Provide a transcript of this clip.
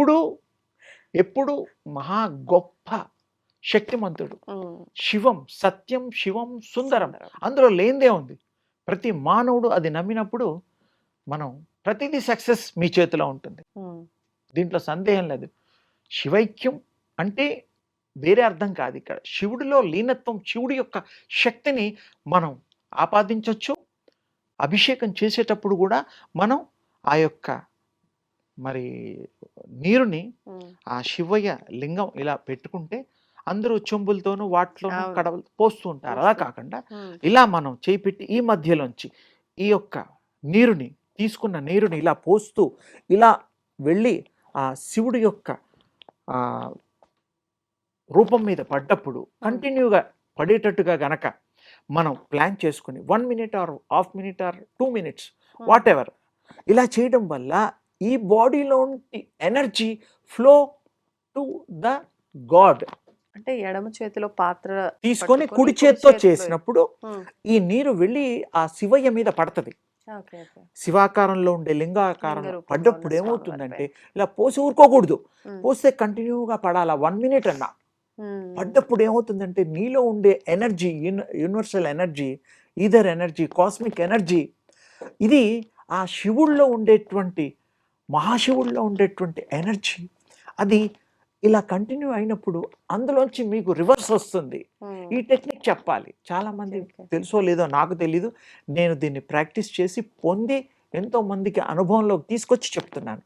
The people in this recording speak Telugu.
శివుడు ఎప్పుడు మహా గొప్ప శక్తిమంతుడు. శివం సత్యం, శివం సుందరం. అందులో లేనిదే ఉంది. ప్రతి మానవుడు అది నమ్మినప్పుడు మనం ప్రతిదీ సక్సెస్ మీ చేతిలో ఉంటుంది. దీంట్లో సందేహం లేదు. శివైక్యం అంటే వేరే అర్థం కాదు. ఇక్కడ శివుడిలో లీనత్వం, శివుడి యొక్క శక్తిని మనం ఆపాదించవచ్చు. అభిషేకం చేసేటప్పుడు కూడా మనం ఆ యొక్క మరి నీరుని ఆ శివయ్య లింగం ఇలా పెట్టుకుంటే అందరూ చెంబులతోనూ వాటిలోనూ కడవలు పోస్తూ ఉంటారు. అలా కాకుండా ఇలా మనం చేయి పెట్టి ఈ మధ్యలోంచి ఈ యొక్క నీరుని తీసుకున్న నీరుని ఇలా పోస్తూ ఇలా వెళ్ళి ఆ శివుడి యొక్క ఆ రూపం మీద పడ్డప్పుడు కంటిన్యూగా పడేటట్టుగా గనక మనం ప్లాన్ చేసుకుని 1 minute or half minute or 2 minutes what ever ఇలా చేయడం వల్ల ఈ బాడీలో energy flow to the God. అంటే ఎడమ చేతిలో పాత్ర తీసుకొని కుడి చేత్తో చేసినప్పుడు ఈ నీరు వెళ్ళి ఆ శివయ్య మీద పడుతుంది. శివాకారంలో ఉండే లింగాకారంలో పడ్డప్పుడు ఏమవుతుందంటే ఇలా పోసి ఊరుకోకూడదు, పోస్తే కంటిన్యూగా పడాలా 1 minute అన్నా. పడ్డప్పుడు ఏమవుతుందంటే నీలో ఉండే energy, universal energy, ether energy, cosmic energy, ఇది ఆ శివుల్లో ఉండేటువంటి మహాశివుల్లో ఉండేటువంటి ఎనర్జీ అది ఇలా కంటిన్యూ అయినప్పుడు అందులోంచి మీకు రివర్స్ వస్తుంది. ఈ టెక్నిక్ చెప్పాలి. చాలామంది తెలుసో లేదో నాకు తెలీదు. నేను దీన్ని ప్రాక్టీస్ చేసి పొంది ఎంతో మందికి అనుభవంలోకి తీసుకొచ్చి చెప్తున్నాను.